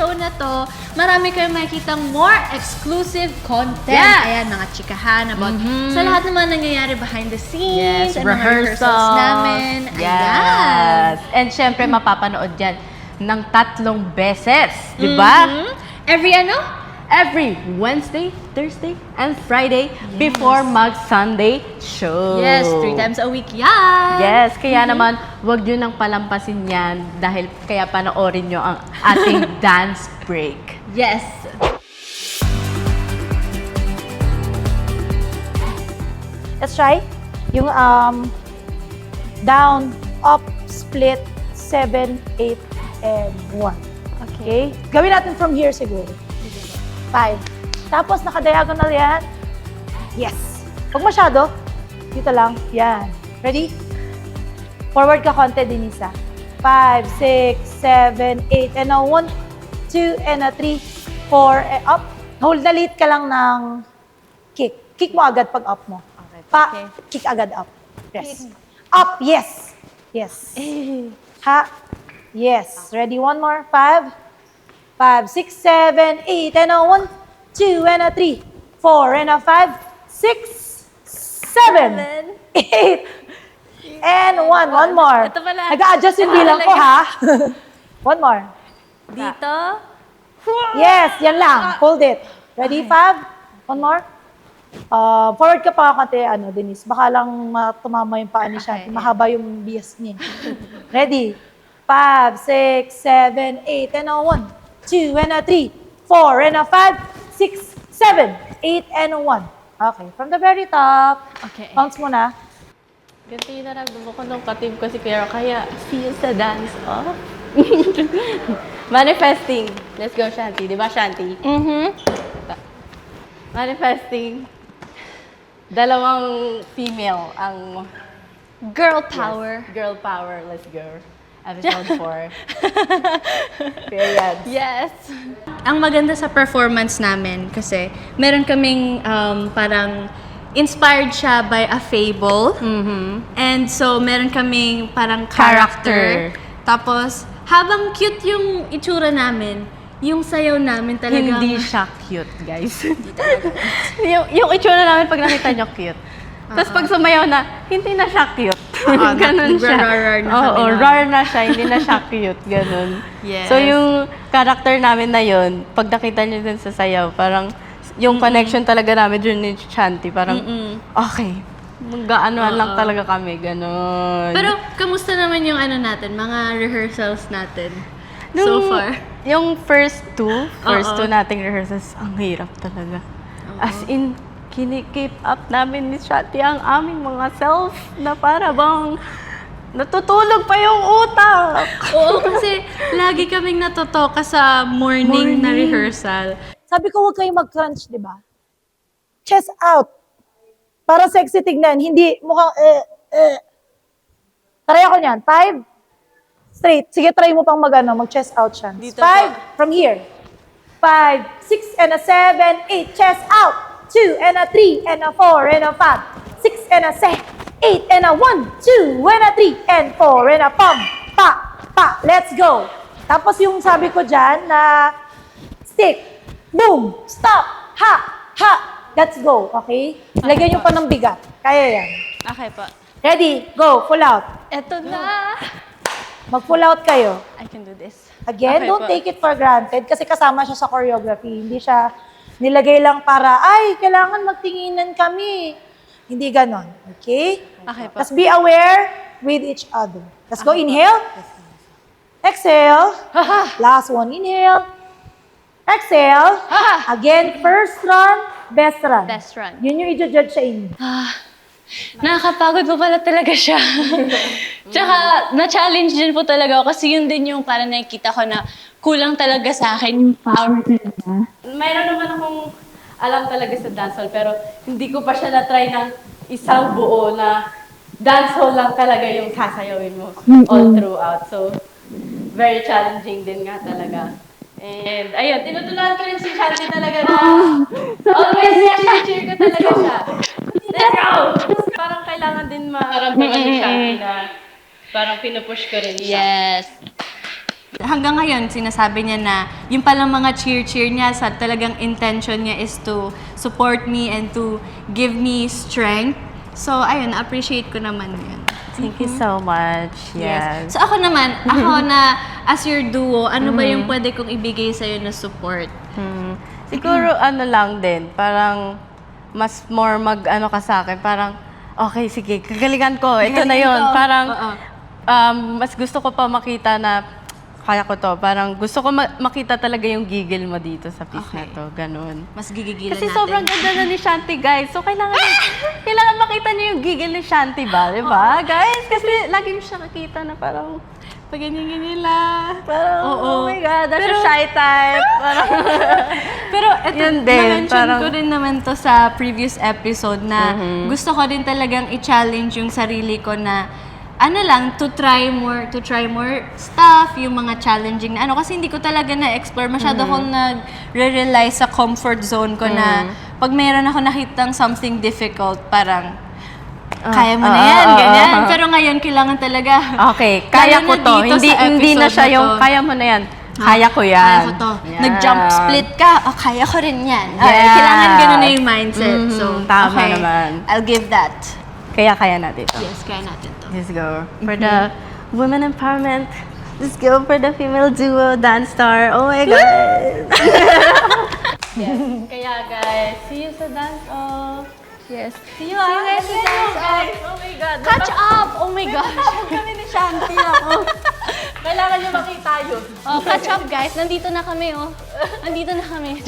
show na to, marami kayong makikitang more exclusive content. Yeah. Ayan, mga chikahan about sa lahat naman nangyayari behind the scenes. Yes, and mga rehearsals namin. Yes. And syempre, mapapanood yan ng 3 beses. Di ba? Every Wednesday, Thursday, and Friday before mag-Sunday show. Yes, 3 times a week yan. Yes, kaya naman, wag nyo nang palampasin yan dahil kaya panoorin nyo ang ating dance break. Yes. Let's try yung down, up, split, 7, 8, and 1. Okay? Gawin natin from here siguro. 5. Tapos naka-diagonal yan. Yes. Huwag masyado. Dito lang. Yan. Ready? Forward ka konti, Denisa. 5, 6, 7, 8, and a 1, 2, and a 3, 4, and up. Hold na liit ka lang ng kick. Kick mo agad pag up mo. Kick agad up. Yes. Up, yes. Yes. Ha. Yes. Ready? One more. 5, 5, 6, 7, 8, and a 1, 2, and a 3, 4, and a 5, 6, 7, 8, and 1. One more. Ito pala. Nag-a-adjust yung bilang ko, ha? One more. Dito. Yes, yan lang. Hold it. Ready? 5. One more. Forward ka pa konti, Denise. Baka lang tumama yung paa ni Shanti. Mahaba yung bias niya. Ready? 5, 6, 7, 8, and a 1, 2, and a 3, 4, and a 5, 6, 7, 8, and a 1. Okay, from the very top. Okay. Counts muna. Ganito yung naramdaman ko nung katib ko si Pero, kaya see you sa dance off. Manifesting. Let's go, Shanti. Di ba, Shanti? Manifesting. 2 female ang Girl power. Yes, girl power. Let's go. Episode 4. Period. Yes. Ang maganda sa performance namin kasi meron kaming parang inspired siya by a fable. And so meron kaming parang character. Tapos habang cute yung itsura namin, yung sayaw namin talagang Hindi siya cute, guys. yung itsura namin pag nakita nyo cute. Tapos pag sumayaw na, hindi na siya cute. Ganun siya. Rar na kami Oo, nun. rar na siya, hindi na siya cute. Ganun. Yes. So yung character namin na yun, pag nakita nyo dun sa sayaw, parang yung connection talaga namin dun ni Shanti, parang okay. Mag-aanoan lang talaga kami, ganun. Pero kamusta naman yung natin, mga rehearsals natin so far? Yung first two nating rehearsals, ang hirap talaga. As in, kini-keep up namin ni Shanti ang aming mga self na para bang natutulog pa yung utak. Oo, kasi lagi kaming natutoka sa morning na rehearsal. Sabi ko, huwag kayong mag-crunch, di ba? Chest out. Para sexy tignan. Hindi mukhang Try ako niyan. 5. Straight. Sige, try mo pang mag-chest out siya. 5. From here. 5, 6, and a 7, 8. Chest out. 2, and a 3, and a 4, and a 5, 6, and a 7, 8, and a 1, 2, and a 3, and 4, and a pump, pa, let's go. Tapos yung sabi ko dyan na stick, boom, stop, ha, let's go, okay? Lagyan nyo pa ng bigat. Kaya yan. Okay po. Ready, go, full out. Eto na! Mag-full out kayo. I can do this. Again, Okay don't po. take it for granted kasi kasama siya sa choreography. Hindi siya nilagay lang para, ay, kailangan magtinginan kami. Hindi ganon. Okay? Okay po. Let's be aware with each other. Let's go. Inhale. Exhale. Last one. Inhale. Exhale. Again, first run, best run. Best run. Yun yung i-judge sa inyo. Nakakapagod po pala talaga siya. Tsaka, na-challenge din po talaga ako kasi yun din yung parang nakikita ko na kulang talaga sa akin yung power talaga. Mayroon naman akong alam talaga sa dancehall, pero hindi ko pa siya na-try ng isang buo na dancehall lang talaga yung sasayawin mo all throughout. So, very challenging din nga talaga. And, ayun, tinutulungan ko rin si Shanti talaga na always cheer ko talaga siya. Let's go! Parang kailangan din maramdaman ni Shanti na parang pinupush ko rin siya. Yes. Hanggang ngayon, sinasabi niya na yung palang mga cheer niya sa talagang intention niya is to support me and to give me strength. So, ayun, appreciate ko naman yun. Thank you so much. Yes. So, ako naman, ako na as your duo, ano ba yung pwede kong ibigay sa'yo na support? Siguro ano lang din, parang mas more mag-ano ka sa akin, parang okay, sige, kagalingan ko, ito na Gagalingan yon. ko. Parang Oo. mas gusto ko pa makita na kaya ko to. Parang gusto ko makita talaga yung gigil mo dito sa piece na Okay. to, ganun. Mas gigigilan Kasi natin. sobrang ganda na ni Shanti, guys. So, kailangan makita niyo yung gigil ni Shanti ba? Di ba, guys? Kasi lagi niyo siya nakita na parang, Pag ganyan lang. parang Oo. oh my God, that's a shy type. Parang, Pero ito, Yun din, na-mention parang- ko rin naman to sa previous episode na gusto ko din talagang i-challenge yung sarili ko na ano lang, to try more stuff, yung mga challenging na ano. Kasi hindi ko talaga na-explore. Masyado akong nagre-rely sa comfort zone ko na pag mayroon ako nakitang something difficult, parang kaya mo na yan, ganyan. Pero ngayon, kailangan talaga. okay, kaya Lalo ko na to. dito Hindi, sa hindi na episode siya na yung to. kaya mo na yan. Kaya ko yan. Kaya ko to. Yeah. Nag-jump split ka, kaya ko rin yan. Yeah. Kailangan ganun na yung mindset. So, tama okay, naman. I'll give that. Kaya natin to. Yes, kaya natin to. Let's go. For the women empowerment, let's go for the female duo dance star. Oh my God! Kaya guys, see you sa dance off. Yes. See you guys sa dance off. Oh my God. Catch up! Oh my gosh! Tapos kami ni Shanti ako. Kailangan niyo makita yun. Oh, catch up guys. Nandito na kami, oh. Nandito na kami.